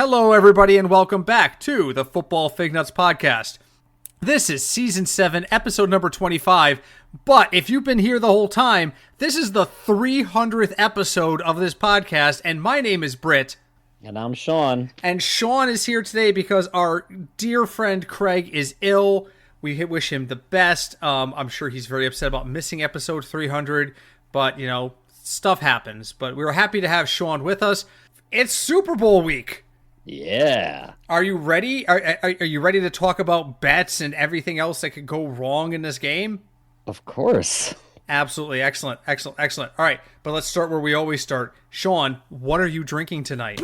Hello, everybody, and welcome back to the Football Fignuts podcast. This is Season 7, Episode number 25, but if you've been here the whole time, this is the 300th episode of this podcast, and my name is Britt. And I'm Sean. And Sean is here today because our dear friend Craig is ill. We wish him the best. I'm sure he's very upset about missing episode 300, but, you know, stuff happens. But we were happy to have Sean with us. It's Super Bowl week. Yeah. Are you ready? Are you ready to talk about bets and everything else that could go wrong in this game? Of course. Absolutely. Excellent. All right, but let's start where we always start. Sean, what are you drinking tonight?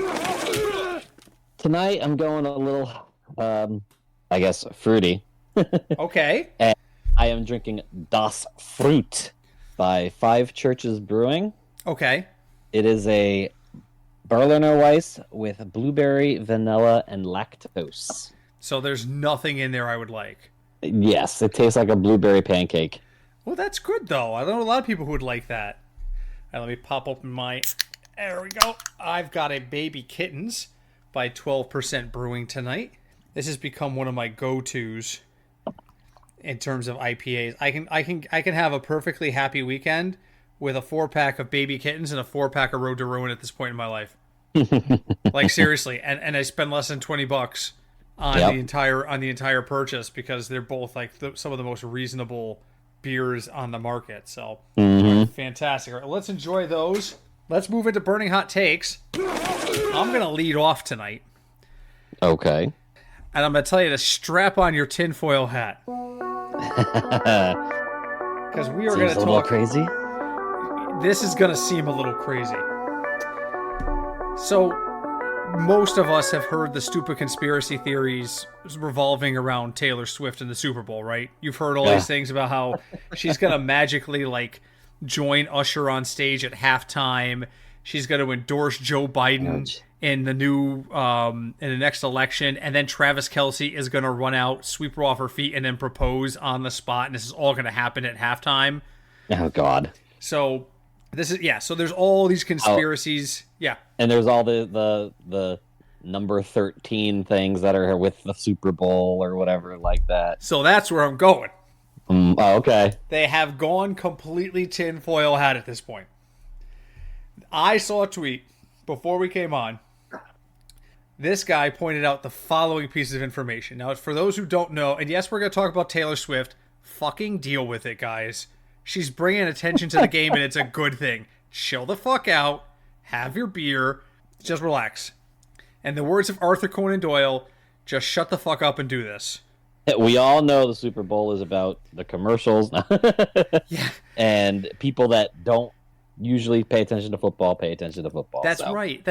Tonight I'm going a little, I guess, fruity. Okay. And I am drinking Das Fruit by Five Churches Brewing. Okay. It is a Berliner Weiss with blueberry, vanilla, and lactose. So there's nothing in there I would like. Yes, it tastes like a blueberry pancake. Well, that's good, though. I know a lot of people who would like that. All right, let me pop open my... There we go. I've got a Baby Kittens by 12% Brewing tonight. This has become one of my go-tos in terms of IPAs. I can have a perfectly happy weekend with a 4-pack of Baby Kittens and a 4-pack of Road to Ruin at this point in my life. Like, seriously. And I spend less than $20 on the entire purchase because they're both like some of the most reasonable beers on the market. So fantastic. All right, let's enjoy those. Let's move into burning hot takes. I'm gonna lead off tonight. Okay. And I'm gonna tell you to strap on your tinfoil hat. Because we are gonna talk a little crazy. This is gonna seem a little crazy. So most of us have heard the stupid conspiracy theories revolving around Taylor Swift and the Super Bowl, right? You've heard all these things about how she's going to magically, like, join Usher on stage at halftime. She's going to endorse Joe Biden in the next election. And then Travis Kelce is going to run out, sweep her off her feet, and then propose on the spot. And this is all going to happen at halftime. Oh, God. So... so there's all these conspiracies. And there's all the number 13 things that are with the Super Bowl or whatever like that. So that's where I'm going. Okay. They have gone completely tinfoil hat at this point. I saw a tweet before we came on. This guy pointed out the following pieces of information. Now, for those who don't know, and yes, we're going to talk about Taylor Swift, fucking deal with it, guys. She's bringing attention to the game, and it's a good thing. Chill the fuck out. Have your beer. Just relax. And the words of Arthur Conan Doyle, just shut the fuck up and do this. We all know the Super Bowl is about the commercials. Yeah. And people that don't usually pay attention to football pay attention to football. That's right.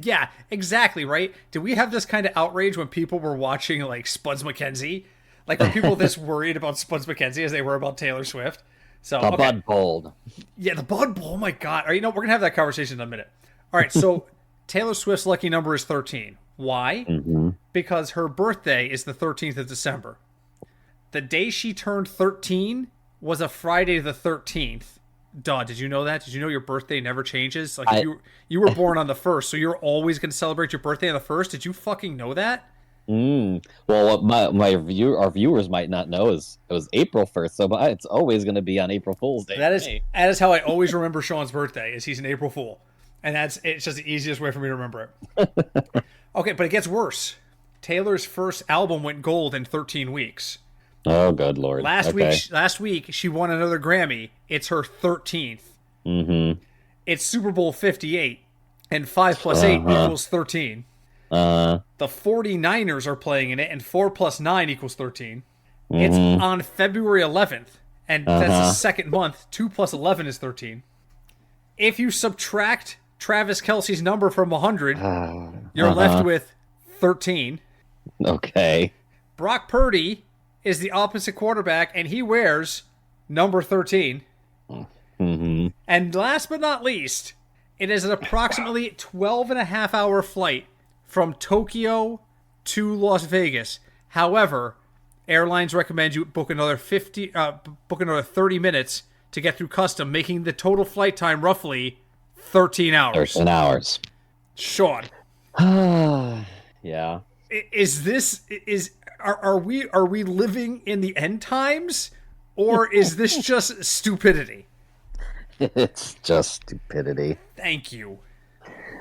Yeah, exactly, right? Did we have this kind of outrage when people were watching, like, Spuds MacKenzie? Like, were people this worried about Spuds MacKenzie as they were about Taylor Swift? So, the Bud Bowl. Yeah, the Bud Bowl. Oh my God. All right, we're going to have that conversation in a minute. All right, so Taylor Swift's lucky number is 13. Why? Because her birthday is the 13th of December. The day she turned 13 was a Friday the 13th. Duh, did you know that? Did you know your birthday never changes? Like, you were born on the 1st, so you're always going to celebrate your birthday on the 1st? Did you fucking know that? Well, what our viewers might not know is it was April 1st, so it's always going to be on April Fool's Day. That is how I always remember Sean's birthday, is he's an April Fool. And it's just the easiest way for me to remember it. Okay, but it gets worse. Taylor's first album went gold in 13 weeks. Oh, good Lord. Last week, she won another Grammy. It's her 13th. It's Super Bowl 58, and 5 plus 8 equals 13. The 49ers are playing in it, and 4 plus 9 equals 13. It's on February 11th, and that's the second month. 2 plus 11 is 13. If you subtract Travis Kelce's number from 100, you're left with 13. Okay. Brock Purdy is the opposite quarterback, and he wears number 13. And last but not least, it is an approximately 12-and-a-half-hour flight from Tokyo to Las Vegas. However, airlines recommend you book another 30 minutes to get through custom, making the total flight time roughly 13 hours. 13 hours. Sean. Yeah. Are we living in the end times, or is this just stupidity? It's just stupidity. Thank you.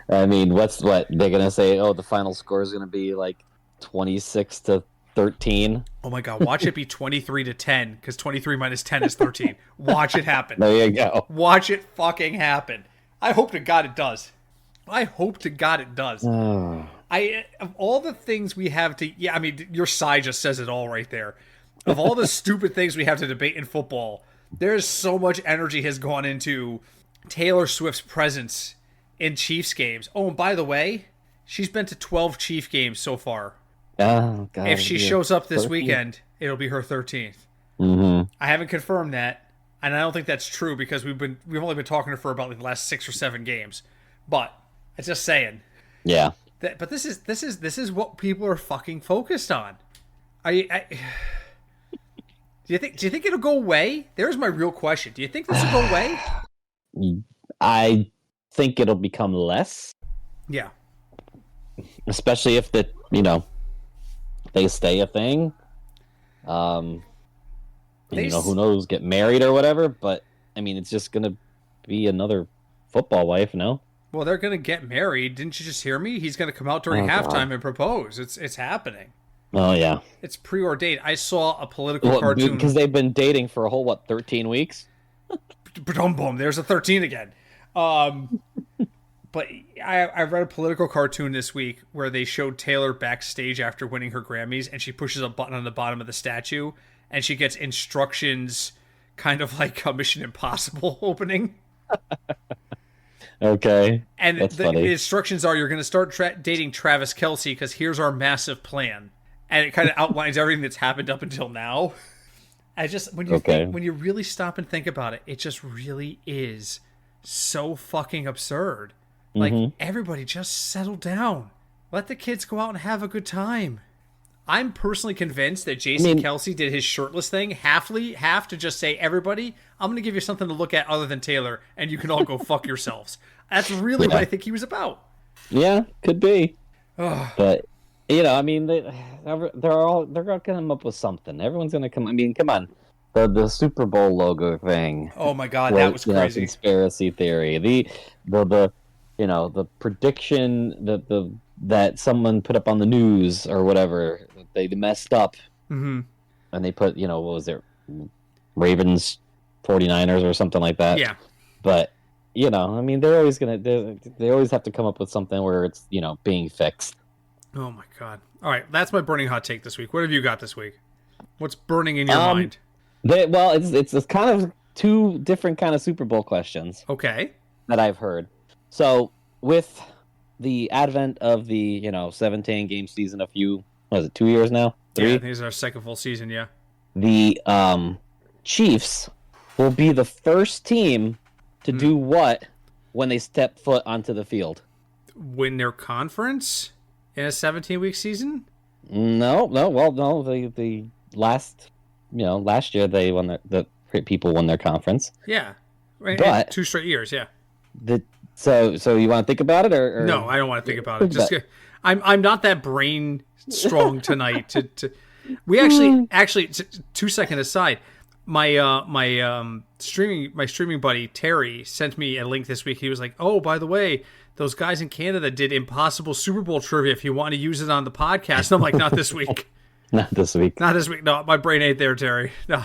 I mean, what they're gonna say? Oh, the final score is gonna be like 26-13. Oh my god, watch it be 23-10, because 23 minus 10 is 13. Watch it happen. There you go. Watch it fucking happen. I hope to God it does. I hope to God it does. Of all the things we have to, yeah, I mean, your side just says it all right there. Of all the stupid things we have to debate in football, there's so much energy has gone into Taylor Swift's presence in Chiefs games. Oh, and by the way, she's been to 12 Chief games so far. Oh, God, if she shows up this weekend, it'll be her 13th. Mm-hmm. I haven't confirmed that, and I don't think that's true because we've only been talking to her for about the last 6 or 7 games. But I'm just saying. Yeah. But this is what people are fucking focused on. Do you think it'll go away? There's my real question. Do you think this will go away? I think it'll become less. Yeah. Especially if they stay a thing. Who knows, get married or whatever, but I mean it's just gonna be another football wife, no? Well, they're gonna get married. Didn't you just hear me? He's gonna come out during halftime and propose. It's happening. Oh yeah. It's preordained. I saw a political cartoon because they've been dating for a whole 13 weeks. Boom! There's a 13 again. But I read a political cartoon this week where they showed Taylor backstage after winning her Grammys, and she pushes a button on the bottom of the statue, and she gets instructions, kind of like a Mission Impossible opening. Okay. And the instructions are, you're going to start dating Travis Kelce because here's our massive plan. And it kind of outlines everything that's happened up until now. When you really stop and think about it, it just really is so fucking absurd. Like, everybody just settle down. Let the kids go out and have a good time. I'm personally convinced that Jason Kelce did his shirtless thing half to just say, everybody, I'm going to give you something to look at other than Taylor, and you can all go fuck yourselves. That's really what I think he was about. Yeah, could be. But, I mean, they're going to come up with something. Everyone's going to come. I mean, come on. The Super Bowl logo thing. Oh, my God, that was crazy. Conspiracy theory. The prediction that someone put up on the news or whatever, they messed up. Mm-hmm. And they put, what was it? Ravens, 49ers or something like that. Yeah. But, I mean, they always have to come up with something where it's, being fixed. Oh, my God. All right, that's my burning hot take this week. What have you got this week? What's burning in your mind? It's kind of two different kind of Super Bowl questions. Okay. That I've heard. So, with the advent of the, 17-game season, 2 years now? 3? Yeah, I think it's our second full season, yeah. The Chiefs will be the first team to do what when they step foot onto the field? Win their conference in a 17-week season? No. The last year they won the people won their conference. Yeah. But 2 straight years, yeah. So you want to think about it or no? I don't want to think about it. I'm not that brain strong tonight. We actually 2 second aside. My streaming buddy Terry sent me a link this week. He was like, "Oh, by the way, those guys in Canada did impossible Super Bowl trivia. If you want to use it on the podcast," and I'm like, "Not this week. Not this week. Not this week. No, my brain ain't there, Terry. No."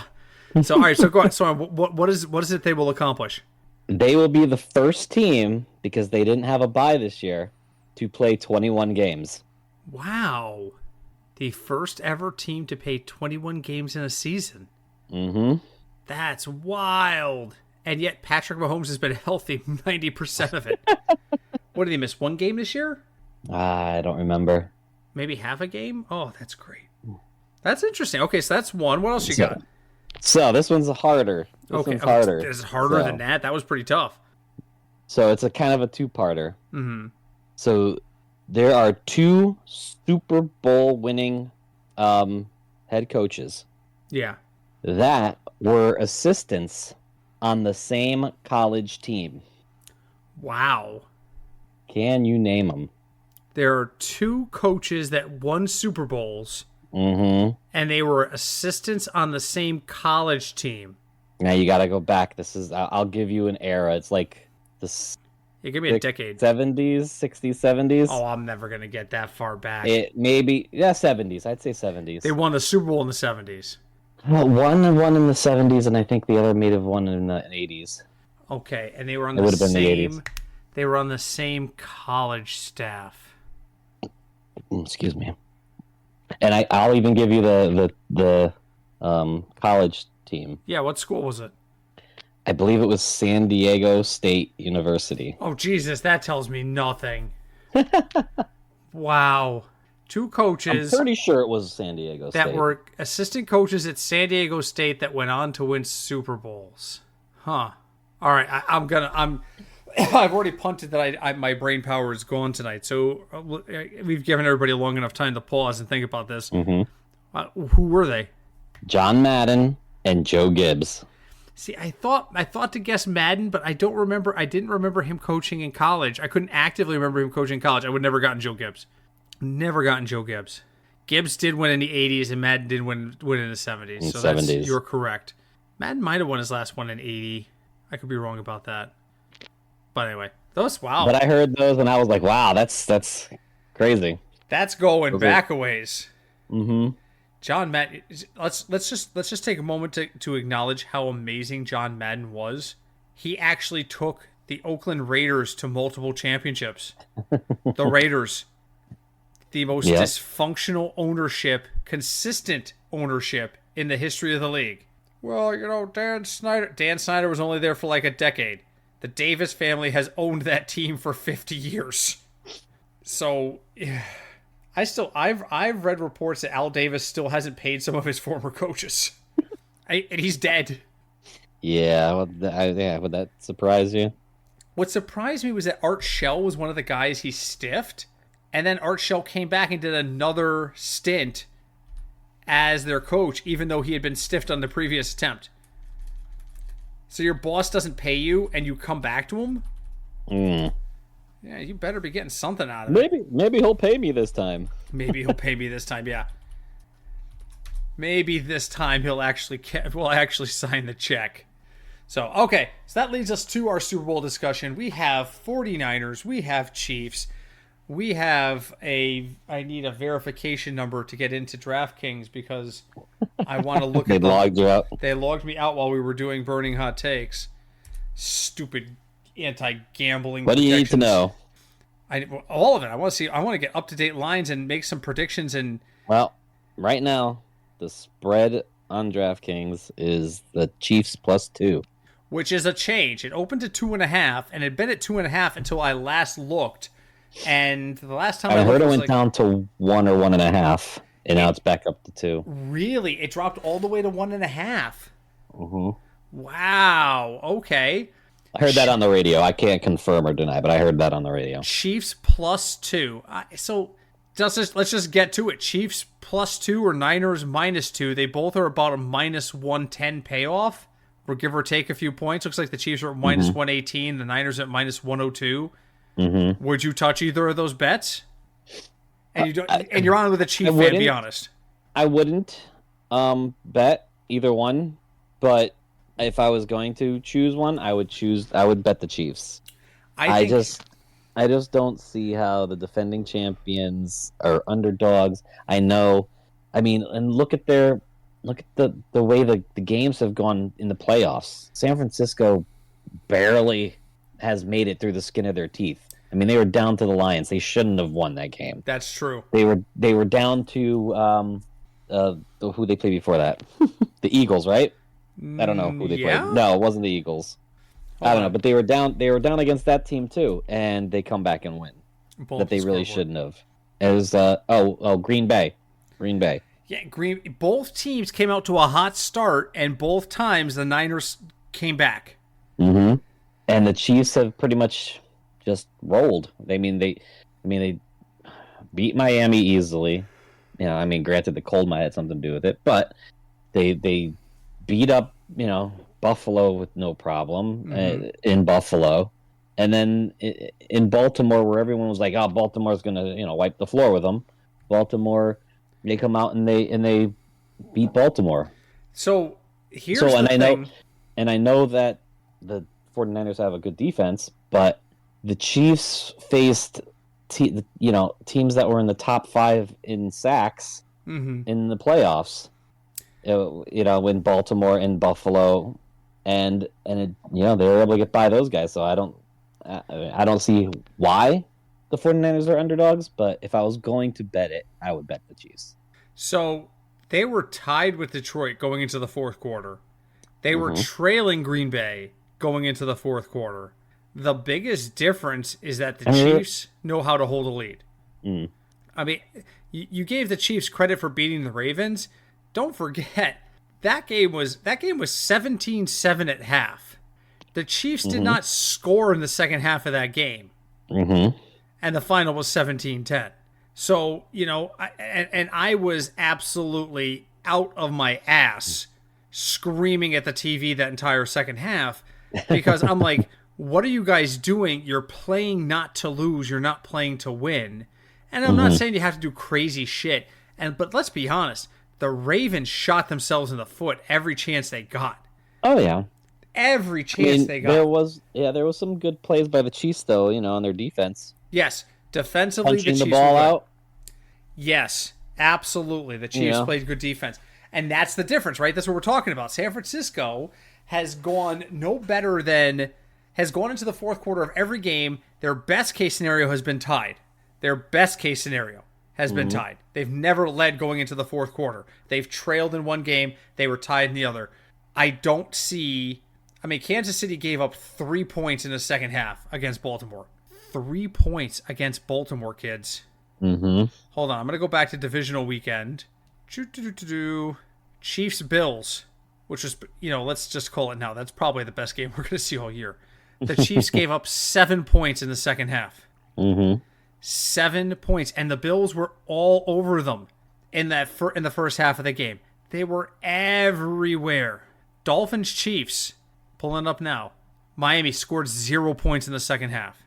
So all right, so go on. So what is it they will accomplish? They will be the first team, because they didn't have a bye this year, to play 21 games. Wow. The first ever team to play 21 games in a season. Mm-hmm. That's wild. And yet Patrick Mahomes has been healthy 90% of it. What, did he miss 1 game this year? I don't remember. Maybe half a game? Oh, that's great. That's interesting. Okay, so that's one. What else you got? So this one's harder. One's harder. Is it harder than that? That was pretty tough. So it's a kind of a 2-parter. Mm-hmm. So there are 2 Super Bowl winning head coaches. Yeah. That were assistants on the same college team. Wow. Can you name them? there are 2 coaches that won Super Bowls, Mm-hmm. and they were assistants on the same college team. Now you got to go back. I'll give you an era. It's like the Yeah, give me a decade. 70s, 60s, 70s. Oh, I'm never going to get that far back. It maybe 70s. I'd say 70s. They won the Super Bowl in the 70s. Well, one in the 70s, and I think the other may have won in the 80s. Okay, and they were on It the would have been the same. 80s. They were on the same college staff. Excuse me. And I'll even give you the college team. Yeah, what school was it? I believe it was San Diego State University. Oh, Jesus, that tells me nothing. Wow. 2 coaches I'm pretty sure it was San Diego State. that were assistant coaches at San Diego State that went on to win Super Bowls. Huh. All right, I've already punted that my brain power is gone tonight. So we've given everybody long enough time to pause and think about this. Mm-hmm. Who were they? John Madden and Joe Gibbs. See, I thought to guess Madden, but I don't remember. I didn't remember him coaching in college. I couldn't actively remember him coaching in college. I would never gotten Joe Gibbs. Never gotten Joe Gibbs. Gibbs did win in the 80s, and Madden did win in the 70s. So 70s. You're correct. Madden might have won his last one in 80. I could be wrong about that. But anyway, wow. But I heard those, and I was like, wow, that's crazy. That's going back a ways. Mm-hmm. John Madden. Let's just take a moment to acknowledge how amazing John Madden was. He actually took the Oakland Raiders to multiple championships. The Raiders, the most dysfunctional ownership, consistent ownership in the history of the league. Well, Dan Snyder was only there for like a decade. The Davis family has owned that team for 50 years. So, I've read reports that Al Davis still hasn't paid some of his former coaches, and he's dead. Yeah, would that surprise you? What surprised me was that Art Shell was one of the guys he stiffed, and then Art Shell came back and did another stint as their coach, even though he had been stiffed on the previous attempt. So your boss doesn't pay you, and you come back to him? Mm. Yeah, you better be getting something out of it. Maybe he'll pay me this time. Maybe he'll pay me this time, yeah. Maybe this time will actually sign the check. So, okay. So that leads us to our Super Bowl discussion. We have 49ers. We have Chiefs. We have I need a verification number to get into DraftKings because I want to look at They logged you out. They logged me out while we were doing Burning Hot Takes. Stupid anti-gambling. What do you need to know? All of it. I want to get up-to-date lines and make some predictions. And well, right now, the spread on DraftKings is the Chiefs +2. Which is a change. It opened at 2.5, and it had been at 2.5 until I last looked. And the last time I heard it was went down to 1 or 1.5, and now it's back up to 2. Really? It dropped all the way to 1.5. Mm-hmm. Wow. Okay. I heard that on the radio. I can't confirm or deny, but I heard that on the radio. Chiefs +2. So let's just get to it. Chiefs +2 or Niners -2. They both are about a -110 payoff, or give or take a few points. Looks like the Chiefs are at -118. The Niners at -102. Mm-hmm. Would you touch either of those bets? And you're on with a Chief fan. Be honest. I wouldn't bet either one, but if I was going to choose one, I would bet the Chiefs. I just don't see how the defending champions are underdogs. I know. I mean, and look at the way the games have gone in the playoffs. San Francisco barely has made it through the skin of their teeth. I mean, they were down to the Lions. They shouldn't have won that game. That's true. They were down to who they played before that. The Eagles, right? I don't know who they played. No, it wasn't the Eagles. I don't know, but they were down against that team too, and they come back and win. That they really shouldn't have. It was Green Bay. Yeah, both teams came out to a hot start, and both times the Niners came back. Mm-hmm. And the Chiefs have pretty much just rolled. They beat Miami easily. Granted the cold might have something to do with it, but they beat up, Buffalo with no problem in Buffalo, And then in Baltimore, where everyone was like, "Oh, Baltimore's gonna wipe the floor with them," Baltimore, they come out and they beat Baltimore. So here's the thing. I know that the 49ers have a good defense, but the Chiefs faced teams that were in the top 5 in sacks in the playoffs. In Baltimore and Buffalo, and they were able to get by those guys. So I don't see why the 49ers are underdogs, but if I was going to bet it, I would bet the Chiefs. So they were tied with Detroit going into the fourth quarter. They were trailing Green Bay going into the fourth quarter. The biggest difference is that the Chiefs know how to hold a lead. I mean, you gave the Chiefs credit for beating the Ravens. Don't forget, that game was 17-7 at half. The Chiefs did not score in the second half of that game. And the final was 17-10. So, I was absolutely out of my ass screaming at the TV that entire second half because I'm like, what are you guys doing? You're playing not to lose. You're not playing to win. And I'm not saying you have to do crazy shit. But let's be honest. The Ravens shot themselves in the foot every chance they got. Oh, yeah. Every chance they got. There was some good plays by the Chiefs, though, on their defense. Yes. Defensively, punching the Chiefs the ball out. Yes, absolutely. The Chiefs played good defense. And that's the difference, right? That's what we're talking about. San Francisco has gone into the fourth quarter of every game. Their best case scenario has been tied. Been tied. They've never led going into the fourth quarter. They've trailed in one game. They were tied in the other. Kansas City gave up 3 points in the second half against Baltimore. 3 points against Baltimore, kids. Hold on. I'm going to go back to divisional weekend. Chiefs Bills, which is, let's just call it now. That's probably the best game we're going to see all year. The Chiefs gave up 7 points in the second half. 7 points, and the Bills were all over them in the first half of the game. They were everywhere. Dolphins Chiefs, pulling up now. Miami scored 0 points in the second half.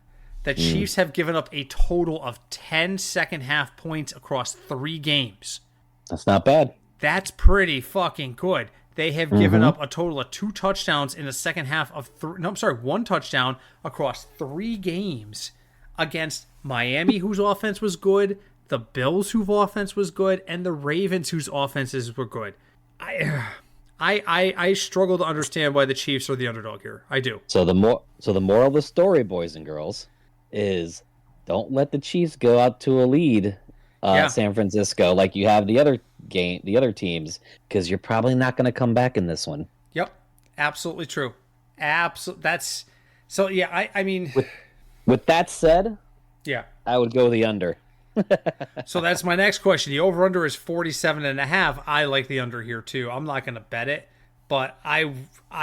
The Chiefs have given up a total of 10 second half points across 3 games. That's not bad. That's pretty fucking good. They have given up a total of 2 touchdowns in the second half of 1 touchdown across 3 games against Miami, whose offense was good, the Bills, whose offense was good, and the Ravens, whose offenses were good. I struggle to understand why the Chiefs are the underdog here. I do. So the moral of the story, boys and girls, is don't let the Chiefs go out to a lead, San Francisco, like you have the other teams, because you're probably not going to come back in this one. Yep, absolutely true. That's so. Yeah, I mean, with that said, yeah, I would go the under. So that's my next question. The over-under is 47.5. I like the under here too. I'm not going to bet it, but I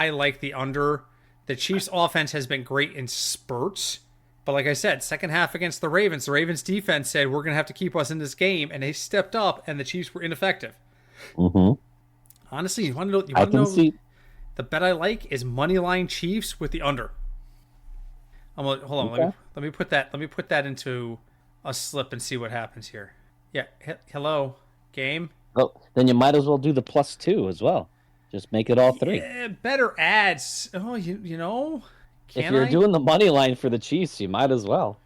like the under. The Chiefs' offense has been great in spurts, but like I said, second half against the Ravens defense said we're going to have to keep us in this game, and they stepped up, and the Chiefs were ineffective. Honestly, you want to know? The bet I like is moneyline Chiefs with the under. Hold on. Okay. Let me put that into a slip and see what happens here. Yeah. Hello, game. Oh, then you might as well do the +2 as well. Just make it all 3. Yeah, better ads. Oh, you know. If you're doing the money line for the Chiefs, you might as well.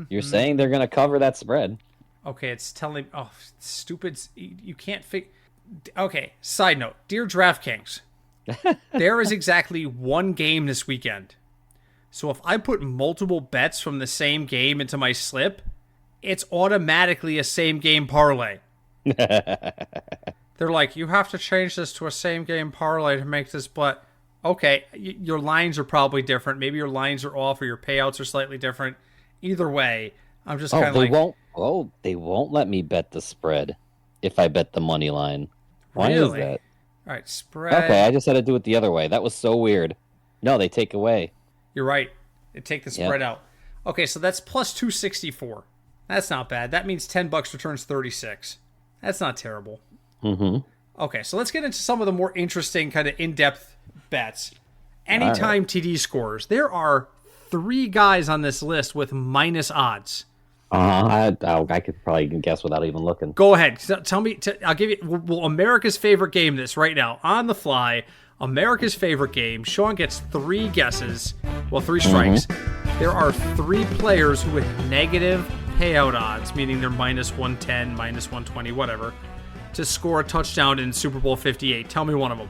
You're saying they're going to cover that spread. Okay, it's telling. Oh, stupid! You can't figure. Okay. Side note, dear DraftKings, there is exactly 1 game this weekend. So if I put multiple bets from the same game into my slip, it's automatically a same game parlay. They're like, you have to change this to a same game parlay to make this bet. Okay, your lines are probably different. Maybe your lines are off or your payouts are slightly different. Either way, I'm just kind of like... they won't let me bet the spread if I bet the money line. Why is that? All right, spread... Okay, I just had to do it the other way. That was so weird. No, they take away. You're right. They take the spread out. Okay, so that's +264. That's not bad. That means $10 returns 36. That's not terrible. Okay, so let's get into some of the more interesting kind of in-depth bets. Anytime TD scores. There are 3 guys on this list with minus odds. I could probably guess without even looking. Go ahead. Tell me. I'll give you. Well, America's favorite game. This right now on the fly. America's favorite game. Sean gets 3 guesses. Well, 3 strikes. There are 3 players who with negative payout odds, meaning they're minus 110, minus 120, whatever, to score a touchdown in Super Bowl 58. Tell me one of them.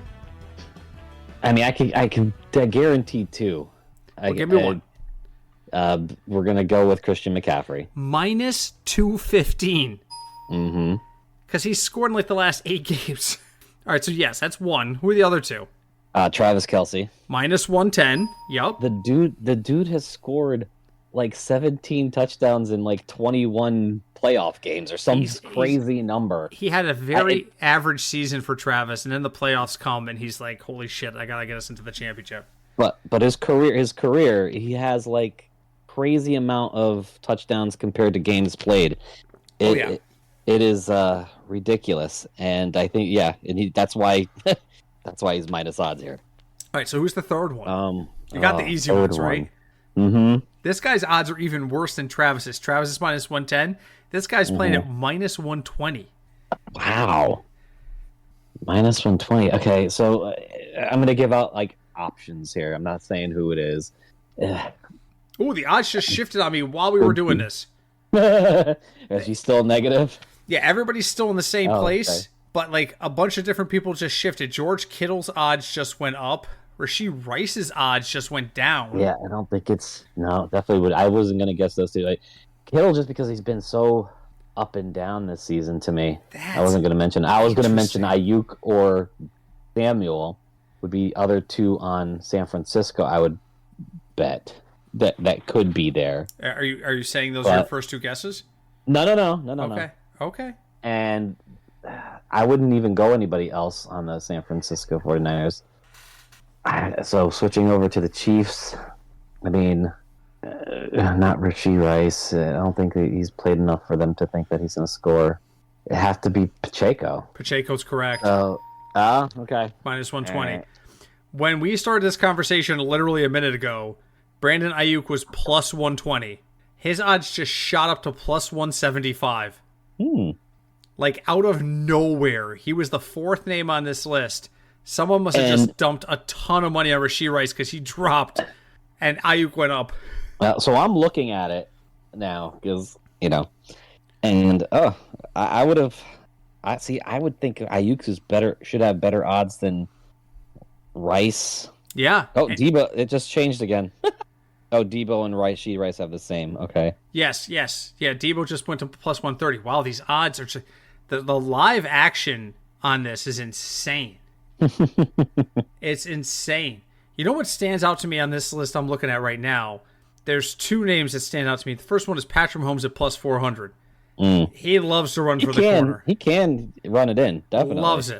I mean, I can guarantee 2. Give me one. We're gonna go with Christian McCaffrey. Minus 215. Mm-hmm. Because he's scored in like the last 8 games. All right, so yes, that's 1. Who are the other 2? Travis Kelce. Minus 110. Yup. The dude has scored like 17 touchdowns in like 21 playoff games or some crazy number. He had a very average season for Travis, and then the playoffs come, and he's like, "Holy shit, I gotta get us into the championship." But his career, he has like crazy amount of touchdowns compared to games played. It is ridiculous, and I think that's why he's minus odds here. All right, so who's the third one? You got the easy ones, right? Mm-hmm. This guy's odds are even worse than Travis's. Travis is minus 110. This guy's playing at minus 120. Wow. Minus 120. Okay, so I'm going to give out like options here. I'm not saying who it is. Oh, the odds just shifted on me while we were doing this. Is he still negative? Yeah, everybody's still in the same place, okay. But like a bunch of different people just shifted. George Kittle's odds just went up. Rashee Rice's odds just went down. Yeah, I don't think definitely would. I wasn't going to guess those 2. Like Kittle, just because he's been so up and down this season to me. I wasn't going to mention. I was going to mention Ayuk or Samuel would be other 2 on San Francisco. I would bet that could be there. Are you saying those are your first 2 guesses? No. Okay. And I wouldn't even go anybody else on the San Francisco 49ers. So switching over to the Chiefs, I mean, not Rashee Rice. I don't think that he's played enough for them to think that he's going to score. It has to be Pacheco. Pacheco's correct. Okay. Minus 120. Right. When we started this conversation literally a minute ago, Brandon Ayuk was plus 120. His odds just shot up to plus 175. Like out of nowhere. He was the 4th name on this list. Someone must have just dumped a ton of money on Rashee Rice because he dropped and Ayuk went up. So I'm looking at it now because, and I would think Ayuk should have better odds than Rice. Yeah. Oh, Debo, it just changed again. Debo and Rashee Rice have the same. Okay. Yes. Yeah, Debo just went to plus 130. Wow, these odds are just... The live action on this is insane. It's insane. You know what stands out to me on this list I'm looking at right now? There's 2 names that stand out to me. The first one is Patrick Mahomes at plus 400. He loves to run for the corner. He can run it in, definitely. Loves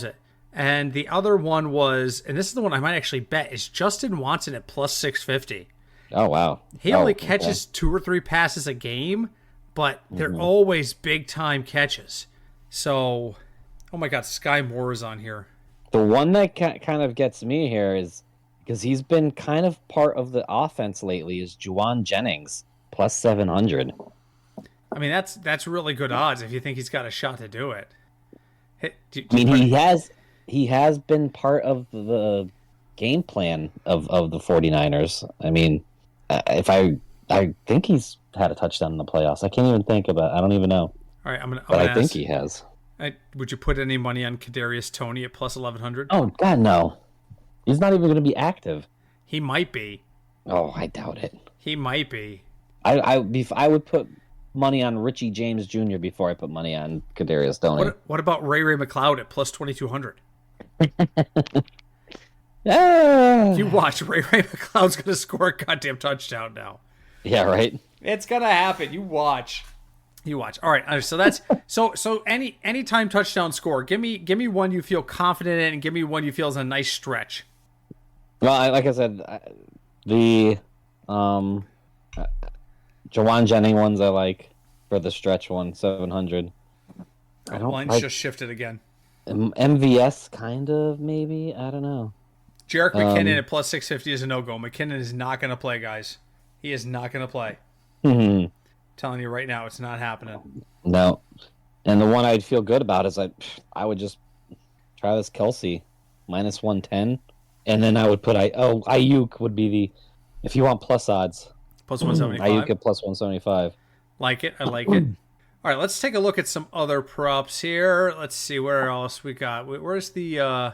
it. And the other one was, and this is the one I might actually bet, is Justin Watson at plus 650. Oh, wow. He only catches 2 or 3 passes a game, but they're always big-time catches. So, oh my God, Sky Moore is on here. The one that kind of gets me here is, because he's been kind of part of the offense lately, is Juwan Jennings, plus 700. I mean, that's really good odds if you think he's got a shot to do it. He has been part of the game plan of the 49ers. I mean, I think he's had a touchdown in the playoffs. I can't even think about it. I don't even know. All right, I think he has. Would you put any money on Kadarius Toney at plus 1,100? Oh, God, no. He's not even going to be active. He might be. Oh, I doubt it. He might be. I would put money on Richie James Jr. before I put money on Kadarius Toney. What about Ray McLeod at plus 2,200? You watch. Ray McLeod's going to score a goddamn touchdown now. Yeah, right? It's going to happen. You watch. All right. So that's so any time touchdown score. Give me one you feel confident in, and give me one you feel is a nice stretch. Well, like I said, the Jawan Jennings ones I like for the stretch one, 700. Line's just shifted again. MVS kind of maybe. I don't know. Jerick McKinnon at plus 650 is a no-go. McKinnon is not going to play, guys. He is not going to play. Telling you right now, it's not happening. No. And the one I'd feel good about is I would just Travis Kelce minus 110, and then I would put Ayuk would be the, if you want plus odds. Plus 175. Ayuk at plus 175. Like it. I like it. All right, let's take a look at some other props here. Let's see where else we got. Where's the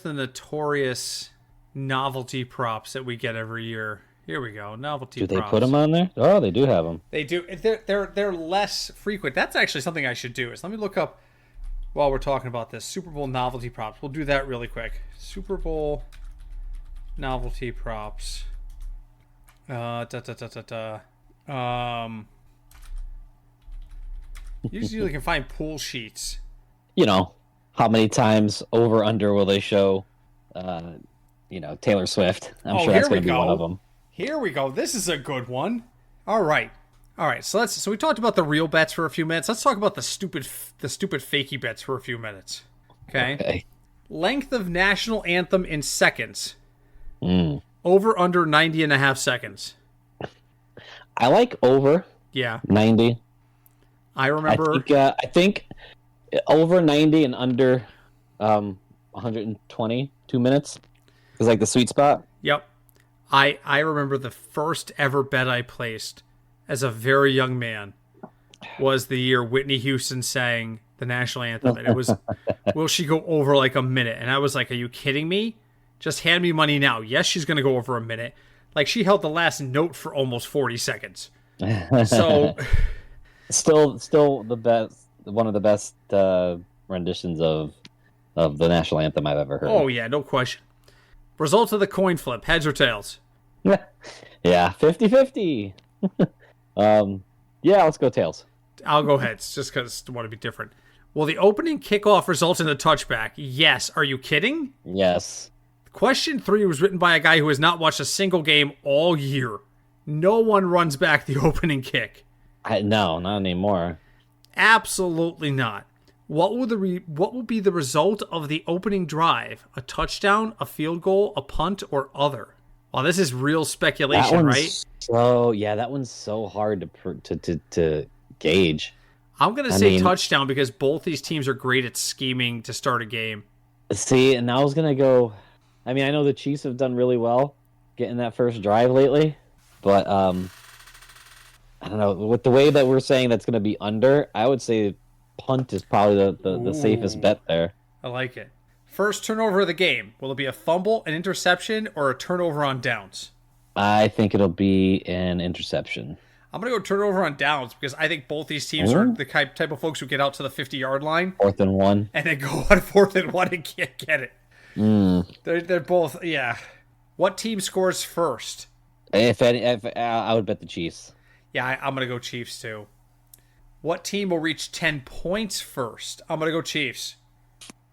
notorious novelty props that we get every year? Here we go. Novelty props. Do they put them on there? Oh, they do have them. They do. They're less frequent. That's actually something I should do. Is let me look up while we're talking about this Super Bowl novelty props. We'll do that really quick. Super Bowl novelty props. Usually you can find pool sheets. You know, how many times over under will they show? Taylor Swift. I'm sure that's going to be one of them. Here we go. This is a good one. All right. So we talked about the real bets for a few minutes. Let's talk about the stupid fakey bets for a few minutes. Okay. Length of national anthem in seconds. Over under 90.5 seconds. I like over. Yeah. 90. I remember. I think over 90 and under 120 minutes is like the sweet spot. Yep. I remember the first ever bet I placed as a very young man was the year Whitney Houston sang the national anthem. And it was, will she go over like a minute? And I was like, are you kidding me? Just hand me money now. Yes, she's going to go over a minute. Like, she held the last note for almost 40 seconds. So... Still the best, one of the best renditions of the national anthem I've ever heard. Oh, yeah, no question. Results of the coin flip, heads or tails? Yeah, 50-50. Let's go tails. I'll go heads, just because I want to be different. Will the opening kickoff result in a touchback? Yes. Are you kidding? Yes. Question 3 was written by a guy who has not watched a single game all year. No one runs back the opening kick. No, not anymore. Absolutely not. What will be the result of the opening drive? A touchdown, a field goal, a punt, or other? Well, this is real speculation, right? That one's so hard to gauge. I'm going to say touchdown because both these teams are great at scheming to start a game. See, and I was going to go... I know the Chiefs have done really well getting that first drive lately, but I don't know. With the way that we're saying that's going to be under, I would say punt is probably the safest bet there. I like it. First turnover of the game. Will it be a fumble, an interception, or a turnover on downs? I think it'll be an interception. I'm going to go turnover on downs because I think both these teams are the type of folks who get out to the 50-yard line. 4th and 1. And then go on 4th and 1 and can't get it. They're both, yeah. What team scores first? If I would bet the Chiefs. Yeah, I'm going to go Chiefs too. What team will reach 10 points first? I'm going to go Chiefs.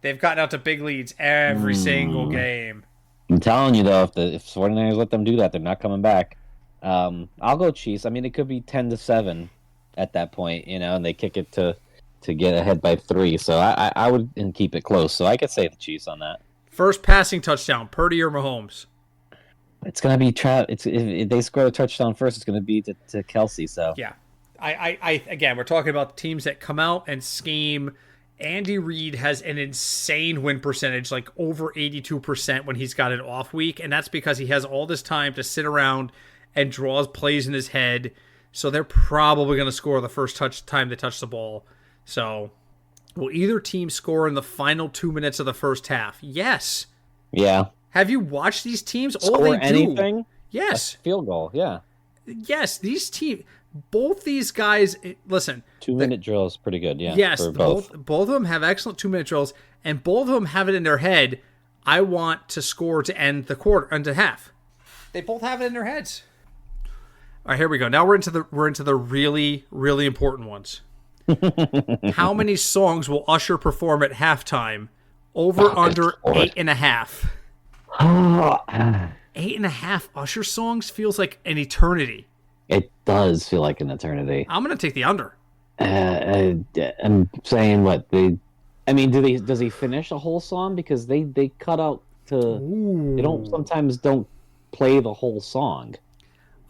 They've gotten out to big leads every single game. I'm telling you, though, if 49ers let them do that, they're not coming back. I'll go Chiefs. It could be 10-7 at that point, and they kick it to get ahead by 3. So I would keep it close. So I could say the Chiefs on that. First passing touchdown, Purdy or Mahomes? It's going to be if they score a touchdown first, it's going to be to Kelce. So yeah, I again, we're talking about teams that come out and scheme. Andy Reid has an insane win percentage, like over 82% when he's got an off week, and that's because he has all this time to sit around and draws plays in his head. So they're probably going to score the first time they touch the ball. So will either team score in the final 2 minutes of the first half? Yes. Yeah. Have you watched these teams? Score anything? Yes. A field goal, yeah. Yes, these teams, both these guys, listen. 2-minute drill is pretty good, yeah. Yes, for both of them have excellent 2-minute drills, and both of them have it in their head, I want to score to end the quarter, end the half. They both have it in their heads. All right, here we go. Now we're into the really, really important ones. How many songs will Usher perform at halftime? Over under 8.5. 8.5 Usher songs feels like an eternity. It does feel like an eternity. I'm going to take the under. I'm saying what does he finish a whole song? Because they cut out They don't play the whole song.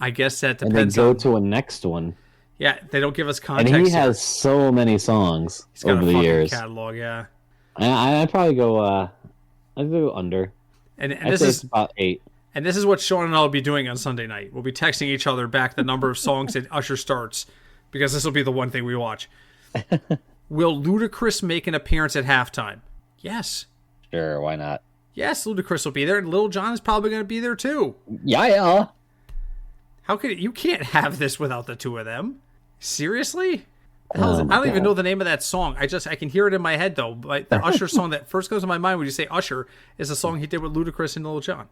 I guess that And depends they go on... to a next one. Yeah, they don't give us context. And he has so many songs He's got over a the fucking years. catalog, yeah. I'd probably go. I'd go under. And I'd this say is it's about 8. And this is what Sean and I will be doing on Sunday night. We'll be texting each other back the number of songs that Usher starts, because this will be the one thing we watch. Will Ludacris make an appearance at halftime? Yes. Sure, why not? Yes, Ludacris will be there, and Lil Jon is probably going to be there too. Yeah. How could you can't have this without the two of them? Seriously? I don't even know the name of that song. I can hear it in my head though. Like the Usher song that first goes to my mind when you say Usher is the song he did with Ludacris and Lil Jon.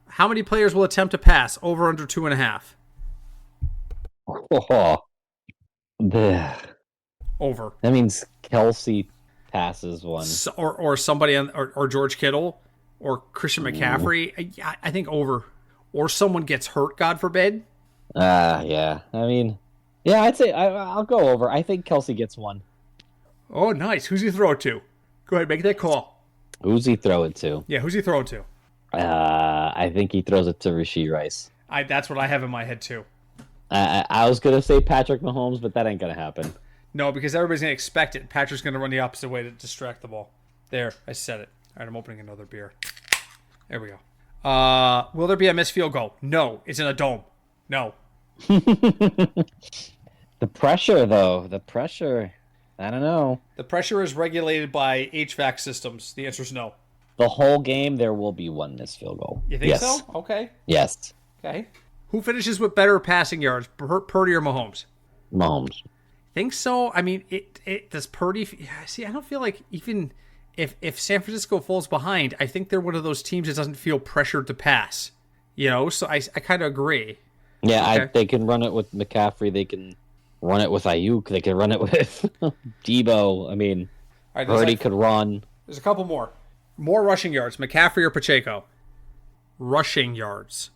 How many players will attempt to pass? Over under 2.5. Over. That means Kelsey passes one. Or somebody or George Kittle or Christian McCaffrey. I think over. Or someone gets hurt, God forbid. Yeah. I mean, yeah, I'd say I'll go over. I think Kelsey gets one. Oh, nice. Who's he throw it to? Go ahead, make that call. Who's he throw it to? Yeah, who's he throw it to? I think he throws it to Rashee Rice. That's what I have in my head too. I was gonna say Patrick Mahomes, but that ain't gonna happen. No, because everybody's gonna expect it. Patrick's gonna run the opposite way to distract the ball. There, I said it. All right, I'm opening another beer. There we go. Will there be a missed field goal? No, it's in a dome. No. The pressure, though. I don't know. The pressure is regulated by HVAC systems. The answer is no. The whole game, there will be one missed field goal. You think so? Okay. Yes. Okay. Who finishes with better passing yards, Purdy or Mahomes? Mahomes. Think so? I mean, it does Purdy... See, I don't feel like even if San Francisco falls behind, I think they're one of those teams that doesn't feel pressured to pass. You know, so I kind of agree. Yeah, okay. They can run it with McCaffrey. They can run it with Ayuk. They can run it with Debo. I mean, right, Purdy could run. There's a couple more. More rushing yards, McCaffrey or Pacheco? Rushing yards.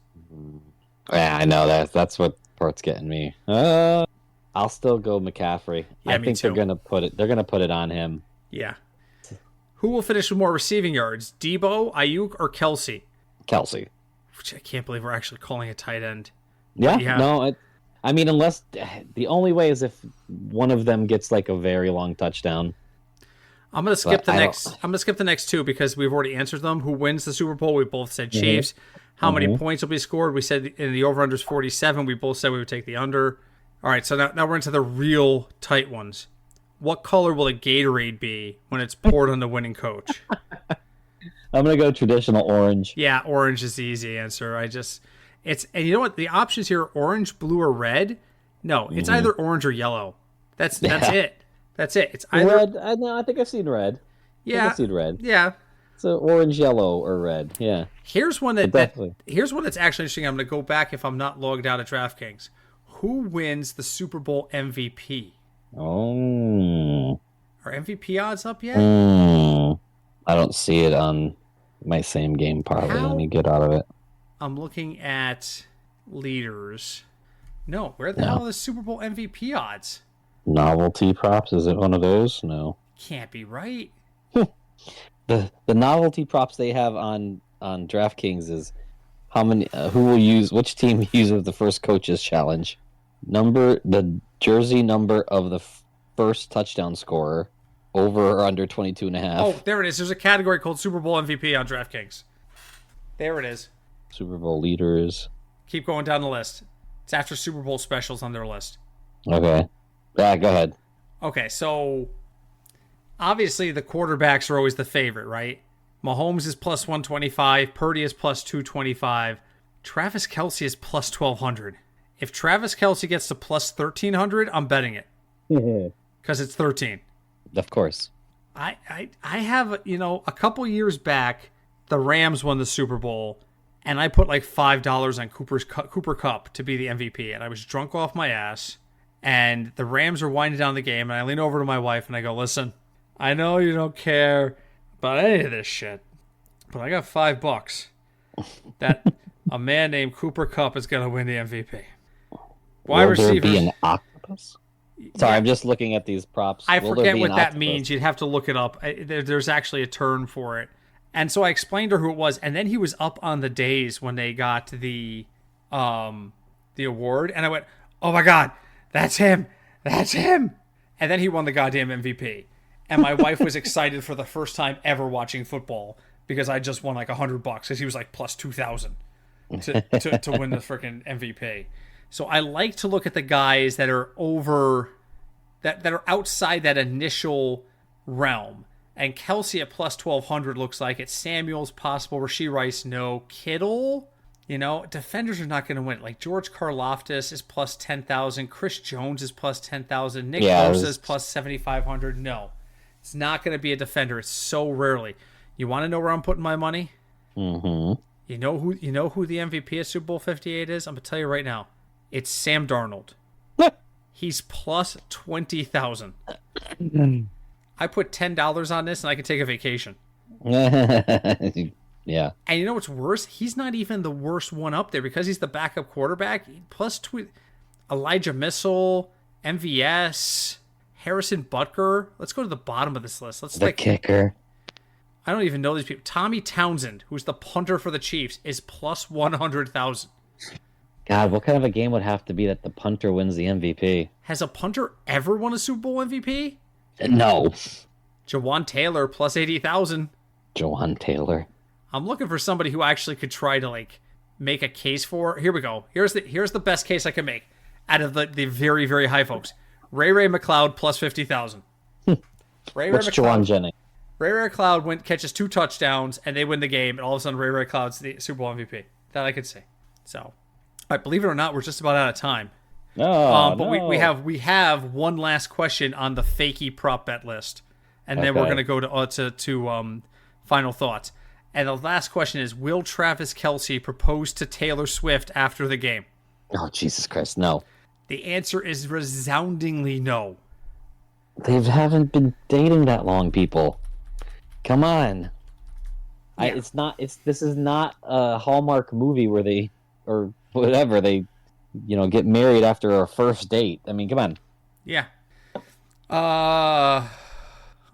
Yeah, I know that's what part's getting me. I'll still go McCaffrey. Yeah, I think they're gonna put it on him. Yeah. Who will finish with more receiving yards, Debo, Ayuk, or Kelsey? Kelsey. Which I can't believe we're actually calling a tight end. Yeah. No. I mean, unless the only way is if one of them gets like a very long touchdown. I'm gonna skip the next two because we've already answered them. Who wins the Super Bowl? We both said Chiefs. How many points will be scored? We said in the over-under is 47. We both said we would take the under. All right, so now we're into the real tight ones. What color will a Gatorade be when it's poured on the winning coach? I'm gonna go traditional orange. Yeah, orange is the easy answer. And you know what? The options here are orange, blue, or red. No, it's either orange or yellow. That's it. That's it. It's either red. I think I've seen red. Yeah, I've seen red. Yeah. So orange, yellow, or red. Yeah. Here's one that's actually interesting. I'm going to go back if I'm not logged out at DraftKings. Who wins the Super Bowl MVP? Oh. Are MVP odds up yet? I don't see it on my same game parlay. Let me get out of it. I'm looking at leaders. No, where the hell are the Super Bowl MVP odds? Novelty props, is it one of those? No. Can't be right. The novelty props they have on DraftKings is how many which team uses the first coaches challenge. The jersey number of the first touchdown scorer, over or under 22.5. Oh, there it is. There's a category called Super Bowl MVP on DraftKings. There it is. Super Bowl leaders. Keep going down the list. It's after Super Bowl specials on their list. Okay. Yeah, go ahead. Okay, so obviously the quarterbacks are always the favorite, right? Mahomes is plus 125. Purdy is plus 225. Travis Kelce is plus 1,200. If Travis Kelce gets to plus 1,300, I'm betting it. Because it's 13. Of course. I have, a couple years back, the Rams won the Super Bowl, and I put like $5 on Cooper Kupp to be the MVP, and I was drunk off my ass, and the Rams were winding down the game, and I lean over to my wife, and I go, listen, I know you don't care about any of this shit, but I got $5 that a man named Cooper Kupp is going to win the MVP. Will there be an octopus? Sorry, I'm just looking at these props. I forget what that means. You'd have to look it up. There's actually a term for it. And so I explained to her who it was, and then he was up on the days when they got the award, and I went, "Oh my God, that's him! That's him!" And then he won the goddamn MVP. And my wife was excited for the first time ever watching football because I just won like $100 because he was like plus 2,000 to win the freaking MVP. So I like to look at the guys that are that are outside that initial realm. And Kelsey at plus 1,200 looks like it. Samuel's possible. Rashee Rice, no. Kittle, defenders are not going to win. Like George Karlaftis is plus 10,000. Chris Jones is plus 10,000. Nick Bosa is plus 7,500. No, it's not going to be a defender. It's so rarely. You want to know where I'm putting my money? Mm-hmm. You know who the MVP of Super Bowl 58 is? I'm going to tell you right now. It's Sam Darnold. He's plus 20,000. I put $10 on this and I could take a vacation. Yeah. And you know what's worse? He's not even the worst one up there because he's the backup quarterback. Plus Elijah Mitchell, MVS, Harrison Butker. Let's go to the bottom of this list. The kicker. I don't even know these people. Tommy Townsend, who's the punter for the Chiefs, is plus 100,000. God, what kind of a game would have to be that the punter wins the MVP? Has a punter ever won a Super Bowl MVP? No. Jawan Taylor, plus 80,000. Jawan Taylor. I'm looking for somebody who actually could try to make a case for. Here we go. Here's the best case I can make out of the very, very high folks. Ray McLeod, plus 50,000. What's Jawan Jennings? Ray McLeod catches 2 touchdowns and they win the game, and all of a sudden Ray McLeod's the Super Bowl MVP. That I could say. So, all right, believe it or not, we're just about out of time. No, we have one last question on the fakey prop bet list, and then we're going to go to final thoughts. And the last question is: will Travis Kelce propose to Taylor Swift after the game? Oh, Jesus Christ, no. The answer is resoundingly no. They haven't been dating that long, people. Come on. Yeah. This is not a Hallmark movie where they or whatever they get married after a first date. I mean, come on. Yeah. Hold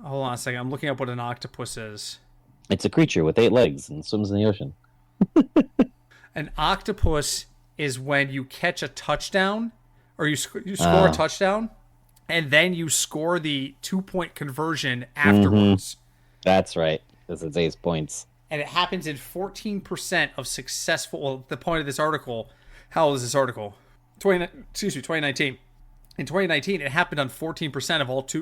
on a second. I'm looking up what an octopus is. It's a creature with 8 legs and swims in the ocean. An octopus is when you catch a touchdown, or you score a touchdown, and then you score the 2-point conversion afterwards. Mm-hmm. That's right. This is 8 points. And it happens in 14% of successful. Well, the point of this article. How old is this article? 2019. In 2019, it happened on 14%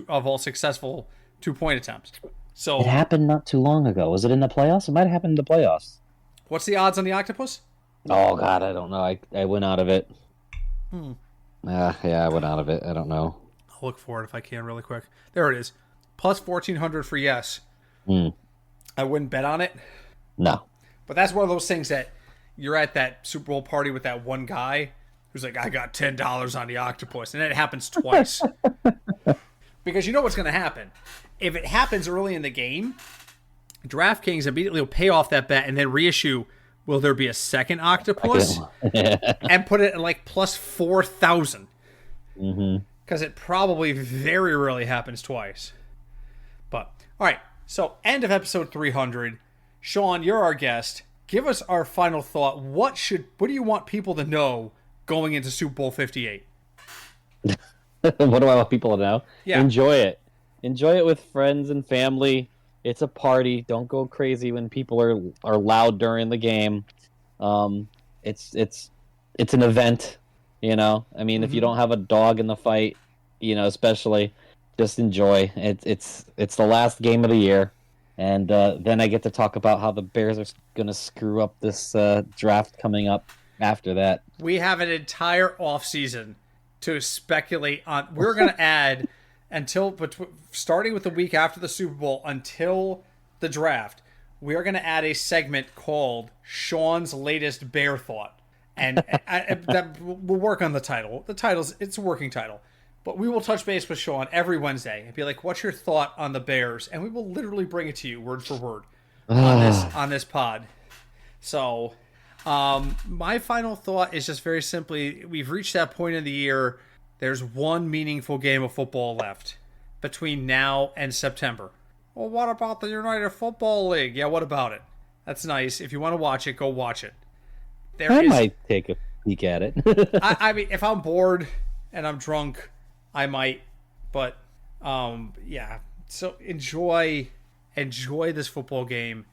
of all successful 2-point attempts. So it happened not too long ago. Was it in the playoffs? It might have happened in the playoffs. What's the odds on the octopus? Oh God, I don't know. I went out of it. Yeah, I went out of it. I don't know. I'll look for it if I can really quick. There it is. Plus 1,400 for yes. I wouldn't bet on it. No. But that's one of those things that you're at that Super Bowl party with that one guy who's like, I got $10 on the octopus. And then it happens twice. Because you know what's going to happen. If it happens early in the game, DraftKings immediately will pay off that bet and then reissue, will there be a second octopus? And put it at plus 4,000. Because it probably very rarely happens twice. But, all right. So, end of episode 300. Sean, you're our guest. Give us our final thought. What do you want people to know going into Super Bowl 58? What do I want people to know? Yeah. Enjoy it. Enjoy it with friends and family. It's a party. Don't go crazy when people are loud during the game. It's an event, I mean, if you don't have a dog in the fight, especially, just enjoy. It's the last game of the year. And then I get to talk about how the Bears are going to screw up this draft coming up after that. We have an entire offseason to speculate on. We're going to add starting with the week after the Super Bowl until the draft, we are going to add a segment called Sean's Latest Bear Thought. And we'll work on the title. It's a working title. But we will touch base with Sean every Wednesday and be like, what's your thought on the Bears? And we will literally bring it to you word for word on this pod. So my final thought is just very simply, we've reached that point in the year. There's one meaningful game of football left between now and September. Well, what about the United Football League? Yeah, what about it? That's nice. If you want to watch it, go watch it. I might take a peek at it. I mean, if I'm bored and I'm drunk, I might. But, yeah. So enjoy this football game.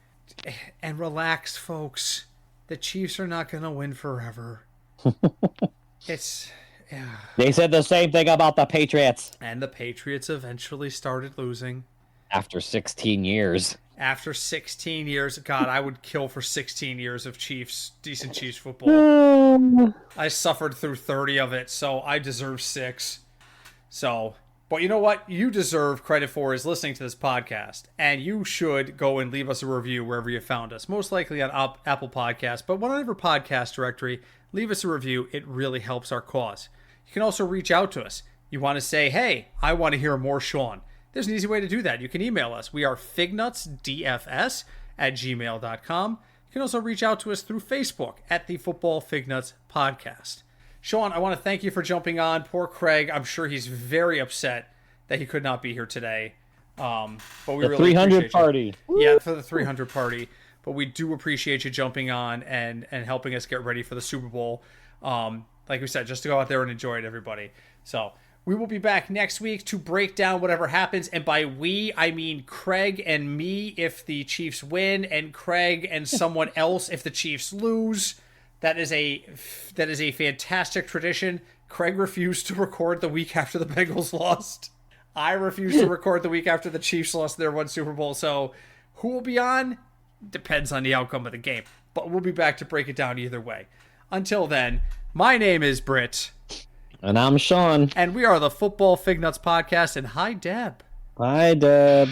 And relax, folks. The Chiefs are not going to win forever. It's... Yeah. They said the same thing about the Patriots. And the Patriots eventually started losing. After 16 years. After 16 years. God, I would kill for 16 years of decent Chiefs football. I suffered through 30 of it, so I deserve 6. So, but you know what you deserve credit for is listening to this podcast. And you should go and leave us a review wherever you found us. Most likely on Apple Podcasts, but whatever podcast directory, leave us a review. It really helps our cause. You can also reach out to us. You want to say, hey, I want to hear more Sean. There's an easy way to do that. You can email us. We are fignutsdfs@gmail.com. You can also reach out to us through Facebook at the Football Fignuts Podcast. Sean, I want to thank you for jumping on. Poor Craig. I'm sure he's very upset that he could not be here today. But we really 300 party. Yeah, for the 300 party. But we do appreciate you jumping on and helping us get ready for the Super Bowl. Like we said, just to go out there and enjoy it, everybody. So we will be back next week to break down whatever happens. And by we, I mean Craig and me if the Chiefs win, and Craig and someone else if the Chiefs lose. That is a fantastic tradition. Craig refused to record the week after the Bengals lost. I refused to record the week after the Chiefs lost their one Super Bowl. So who will be on? Depends on the outcome of the game. But we'll be back to break it down either way. Until then, my name is Britt. And I'm Sean. And we are the Football Fignuts Podcast. And hi, Deb. Hi, Deb.